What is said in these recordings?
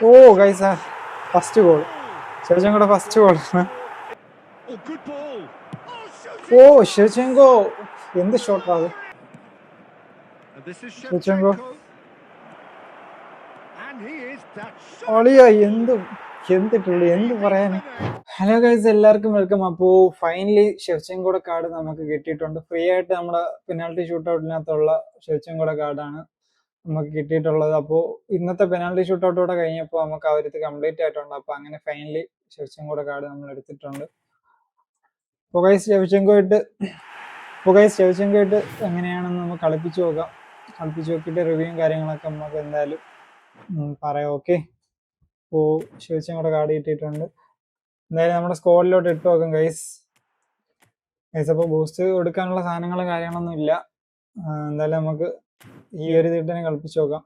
Oh, guys, first goal. Shevchenko first goal. Oh, Shevchenko. എന്ത് ഷോട്ടാണ് Shevchenko. ഒളിയ എന്തിട്ടുള്ളൂ എന്ത് പറയാന്. Hello guys, എല്ലാവർക്കും വെൽക്കം. അപ്പോൾ ഫൈനലി ഷെവ്ചെങ്കോയുടെ കാർഡ് നമുക്ക് കിട്ടിയിട്ടുണ്ട്. ഫ്രീ ആയിട്ട് നമ്മുടെ പെനാൽറ്റി ഷൂട്ടൗട്ടിനകത്തുള്ള ഷെവ്ചെങ്കോയുടെ കാർഡാണ് നമുക്ക് കിട്ടിയിട്ടുള്ളത്. അപ്പോൾ ഇന്നത്തെ പെനാൽറ്റി ഷൂട്ടൗട്ടോടെ കഴിഞ്ഞപ്പോൾ നമുക്ക് അവരത് കംപ്ലീറ്റ് ആയിട്ടുണ്ട്. അപ്പോൾ അങ്ങനെ ഫൈനലി ഷെവ്ചെങ്കോയുടെ കാർഡ് നമ്മൾ എടുത്തിട്ടുണ്ട്. അപ്പോൾ ഗൈസ് ഷെവ്ചെങ്കോയിട്ട് എങ്ങനെയാണെന്ന് നമുക്ക് കളിപ്പിച്ച് നോക്കിയിട്ട് റിവ്യൂവും കാര്യങ്ങളൊക്കെ നമുക്ക് എന്തായാലും പറയാം. ഓക്കെ, അപ്പോൾ ഷെവ്ചെങ്കോയുടെ കാർഡ് കിട്ടിയിട്ടുണ്ട്. എന്തായാലും നമ്മുടെ സ്ക്വാഡിലോട്ട് ഇട്ട് നോക്കാം ഗൈസ്. അപ്പോൾ ബൂസ്റ്റ് കൊടുക്കാനുള്ള സാധനങ്ങളും കാര്യങ്ങളൊന്നും ഇല്ല. എന്തായാലും നമുക്ക് ഈ ഒരു ഇതിട്ട് കളിപ്പിച്ച് നോക്കാം.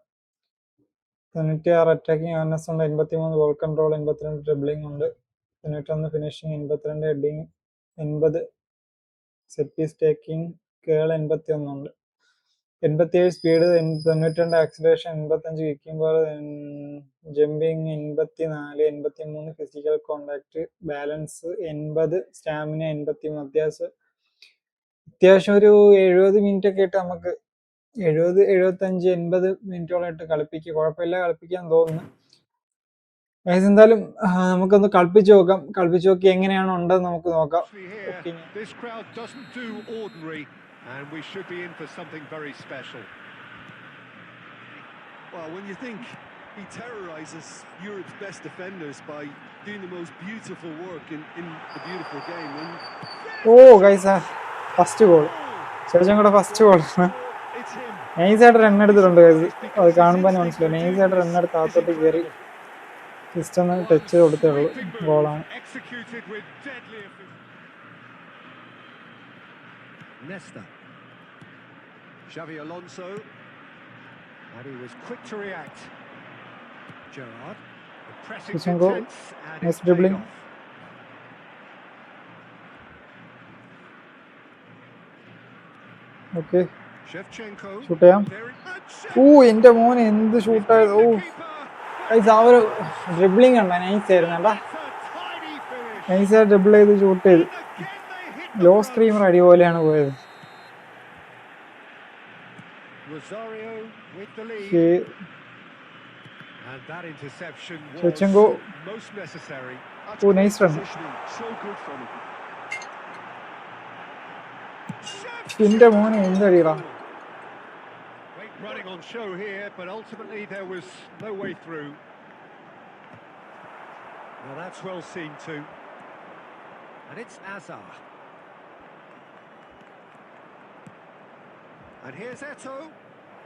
96 അറ്റാക്കിങ് അവർനെസ് ഉണ്ട്, 83 ബോൾ കൺട്രോൾ, 82 ഡ്രിബ്ലിംഗ് ഉണ്ട്, 91 finishing, 82 heading, 80 set piece taking, curl 81 ഉണ്ട്, 87 speed, 92 acceleration, 85 kicking power, jumping 84, 83 physical contact, balance 80, stamina 83. അത്യാവശ്യം ഒരു 70 മിനിറ്റ് ഒക്കെ ഇട്ട് നമുക്ക് 70, 75, 80 മിനിറ്റോളം ഇട്ട് കളിപ്പിക്കുക. കുഴപ്പമില്ല, കളിപ്പിക്കാൻ തോന്നുന്നു. എന്തായാലും നമുക്കൊന്ന് കളിപ്പിച്ച് നോക്കി എങ്ങനെയാണ് ഉണ്ടെന്ന് നമുക്ക് നോക്കാം. And we should be in for something very special. Well, when you think he terrorizes Europe's best defenders by doing the most beautiful work in the beautiful game. Oh, guys, first goal. Shevchenko first goal. നൈസായിട്ട് run എടുത്തിട്ടുണ്ട് guys. അത് കാണുമ്പോൾ മനസ്സിലാവും. നൈസായിട്ട് run എടുത്ത് അകത്തോട്ട് കയറി just ഒന്ന് ടച്ച് കൊടുത്തേ ഉള്ളൂ. ഗോളാണ്. Nesta, Xavi Alonso, and he was quick to react. Gerrard, the pressing intense, and nice dribbling. Okay. Shevchenko. Shoot ചെയ്യാം. എന്റെ മോനെ എന്ത് ഷൂട്ടായിരുന്നു. ആ ഒരു ഡ്രിബ്ലിംഗ് ഉണ്ടോ, നൈസായിരുന്നു കേട്ടാ. നൈസായിട്ട് ഡ്രിബിൾ ചെയ്ത് ഷൂട്ട് ചെയ്ത് ലോ സ്ക്രീമർ അടിപോലെയാണ് പോയത്. Shevchenko. Oh, nice run. എന്റെ മോനെ എന്തടിയടാ. Running on show here, but ultimately there was no way through. Well, that's well seen too. And it's Azar. And here's Eto'o.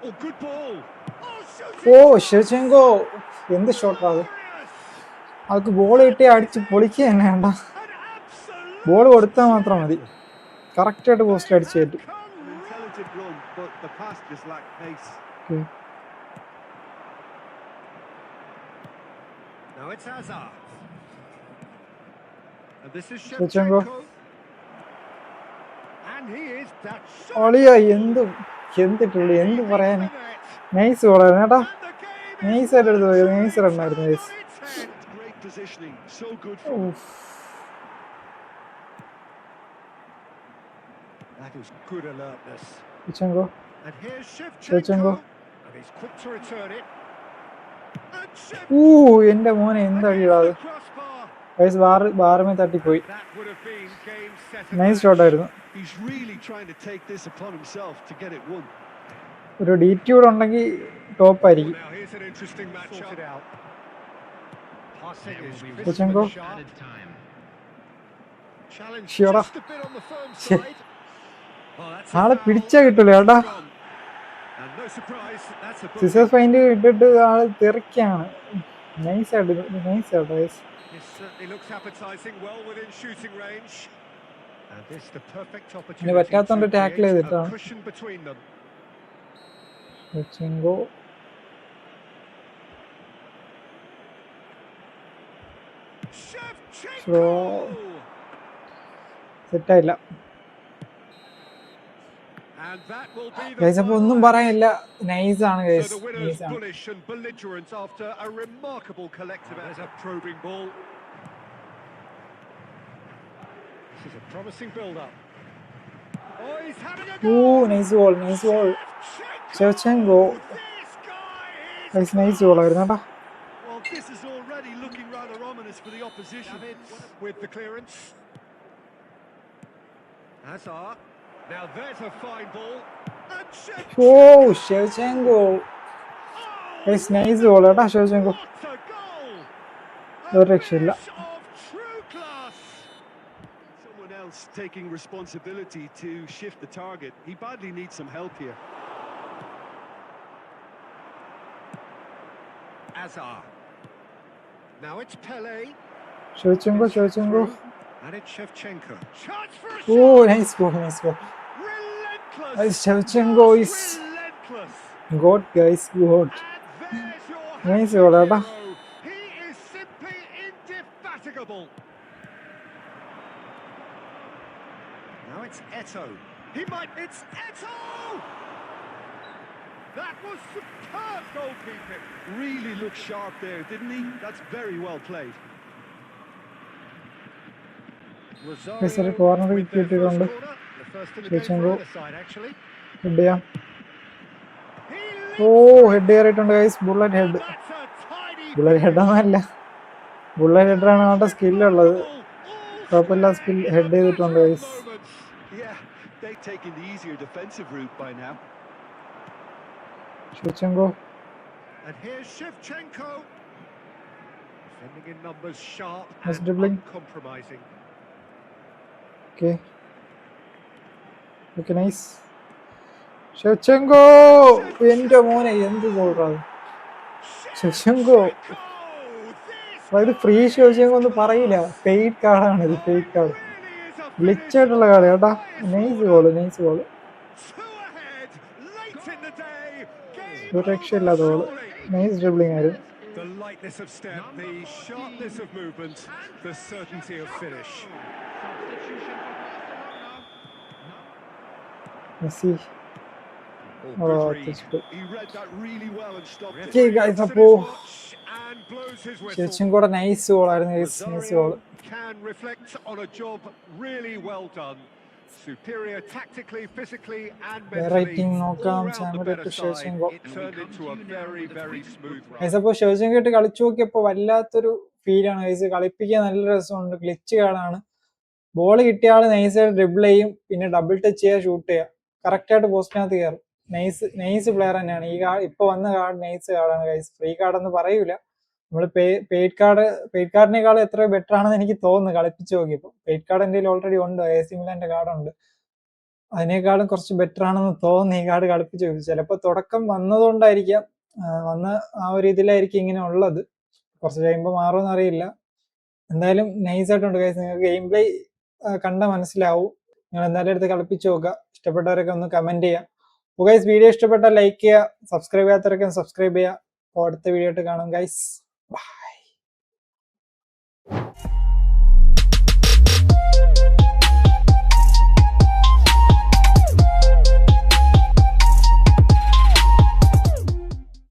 Oh, good ball. Shevchenko. എന്ത് ഷോട്ടാണ് അത്. Ball കിട്ടി അടിച്ച് പൊളിക്കുക തന്നെ വേണ്ട. Ball കൊടുത്താൽ മാത്രം മതി. കറക്റ്റായിട്ട് പോസ്റ്റ് അടിച്ച് കയറ്റും. Shevchenko. ഒളിയ എന്തിട്ടുള്ളൂ എന്ത് പറയാന്. നൈസ് ഗോളായിരുന്നു കേട്ടാ. നൈസായിട്ട് എടുത്ത് പോയി. Nice റണ്ണായിരുന്നു. That is good alertness. Shevchenko. And here's Shevchenko. And he's quick to return it. എന്റെ മോനെ എന്തടിയാത്. ബാറുമേ തട്ടിപ്പോയി. നൈസ് ഷോട്ടായിരുന്നു. ഒരു DT കൂടെ ഉണ്ടെങ്കിൽ ടോപ്പ് ആയിരിക്കും. Shevchenko. ആളെ പിടിച്ചാ കിട്ടൂല കേട്ടാ. സിസേഴ്സ് ഫൈൻഡ് ഇട്ടിട്ട് ആള് തെറിക്കാണ്. നൈസായിട്ട്. ഇനി പറ്റാത്തോണ്ട് ടാക്കിൾ ചെയ്തിട്ടാണ്. Shevchenko. സെറ്റായില്ല. And that will be the guys അപ്പൊ ഒന്നും final പറയാനില്ല, നൈസ് ആണ് So guys, the winners nice ആണ്. bullish and belligerent after a remarkable collective effort. There's a probing ball. This is a promising build-up. Oh, he's having a oh go! Nice goal, nice goal. Shevchenko! Shevchenko This guy is guys nice goal ആയിരുന്നു കേട്ടോ. Well, this is already looking rather ominous for the opposition. with the clearance. Hazard. Now there's a fine ball. And oh Shevchenko guys nice goal കേട്ടോ Shevchenko. what a goal! ഒരു രക്ഷയില്ല. Finish of true class. Someone else taking responsibility to shift the target. He badly needs some help here. Hazard. Now it's Pele. Shevchenko And it's Shevchenko. Chance for a oh shot. Nice goal, nice goal. Relentless. Guys Shevchenko is Relentless. God guys, god. And there's your Nice happy goal, Abba. hero. He is simply indefatigable. Now it's Eto'o. It's Eto'o! That was superb goalkeeping. Really looked sharp there, didn't he? That's very well played. Guys ഒരു Rosario corner with their first കിട്ടിയിട്ടുണ്ട്. corner. The first in the game for Shevchenko. either side, actually. Head ചെയ്യാം. He oh leaps head കയറിയിട്ടുണ്ട് guys, bullet head. That's a tidy bullet head ഒന്നുമല്ല, bullet ഹെഡറാണ് അവരുടെ സ്കില്ലുള്ളത്. കുഴപ്പമില്ല, skill head ചെയ്തിട്ടുണ്ട് guys. Yeah, they've taken the easier defensive route by now. Shevchenko And here's Shevchenko. Defending in numbers, sharp Nice and dribbling. uncompromising. Okay okay nice. Shevchenko എന്റെ മോനെ എന്ത് ഗോളാണ് Shevchenko. അതായത് free Shevchenko ഒന്നും പറയില്ല, fake കാർഡാണ് ഇത്, ഫെയ്ക്ക് കാർഡ്, ഗ്ലിച്ച് ആയിട്ടുള്ള കാർഡ് കേട്ടാ. നൈസ് ഗോള്, നൈസ് ഗോള്, ഒരു രക്ഷയില്ലാത്ത ഗോള്. നൈസ് ഡ്രിബ്ലിംഗ് ആയിരുന്നു. The lightness of step, the sharpness of movement, the certainty of finish. Messi. Oh, Oh, good read. touchdown. He read that really well and stopped it. Okay, guys, Looks at അപ്പോ his watch and blows his whistle. ഷെവ്ചെങ്കോടെ nice ഗോളായിരുന്നു guys, nice goal. Rosario can reflect on a job really well done. Superior tactically, physically and mentally. Writing നോക്കാം. All round the champion better to side. Shevchenko. It turned into a very, very smooth run. Guys അപ്പോൾ Shevchenko ആയിട്ട് കളിച്ചു നോക്കിയപ്പോൾ വല്ലാത്തൊരു ഫീലാണ് guys. കളിപ്പിക്കാൻ നല്ല രസമുണ്ട്, glitch കാർഡാണ്. ബോൾ കിട്ടിയ ആള് നൈസായിട്ട് ഡ്രിബിൾ ചെയ്യും, പിന്നെ ഡബിൾ ടച്ച് ചെയ്യുക, ഷൂട്ട് ചെയ്യുക, കറക്റ്റായിട്ട് പോസ്റ്റിനകത്ത് കയറും. നൈസ് പ്ലെയർ തന്നെയാണ് ഈ കാർഡ്. ഇപ്പൊ വന്ന കാർഡ് നൈസ് കാർഡാണ് ഗൈസ്, ഫ്രീ കാർഡെന്ന് പറയൂല. നമ്മൾ പെയ്ഡ് കാർഡിനേക്കാളും എത്രയോ ബെറ്റർ ആണെന്ന് എനിക്ക് തോന്നുന്നു കളിപ്പിച്ച് നോക്കിയപ്പോൾ. പെയ്ഡ് കാർഡ് എൻ്റെ ഓൾറെഡി ഉണ്ട്, AC മിലാന്റെ കാർഡുണ്ട്. അതിനേക്കാളും കുറച്ച് ബെറ്റർ ആണെന്ന് തോന്നുന്നു ഈ കാർഡ് കളിപ്പിച്ച് നോക്കി. ചിലപ്പോൾ തുടക്കം വന്നതുകൊണ്ടായിരിക്കാം, വന്ന ആ ഒരു ഇതിലായിരിക്കും ഇങ്ങനെ ഉള്ളത്. കുറച്ച് കഴിയുമ്പോൾ മാറുമെന്ന് അറിയില്ല. എന്തായാലും നൈസായിട്ടുണ്ട് ഗൈസ്. നിങ്ങൾക്ക് ഗെയിം പ്ലേ കണ്ടാൽ മനസ്സിലാവും. നിങ്ങൾ എന്തായാലും എടുത്ത് കളിപ്പിച്ച് നോക്കുക. ഇഷ്ടപ്പെട്ടവരൊക്കെ ഒന്ന് കമന്റ് ചെയ്യാം. അപ്പോൾ ഗൈസ് വീഡിയോ ഇഷ്ടപ്പെട്ടാൽ ലൈക്ക് ചെയ്യുക, സബ്സ്ക്രൈബ് ചെയ്യാത്തവരൊക്കെ സബ്സ്ക്രൈബ് ചെയ്യുക. അപ്പോൾ അടുത്ത വീഡിയോ ആയിട്ട് കാണാം ഗൈസ്. ബൈ.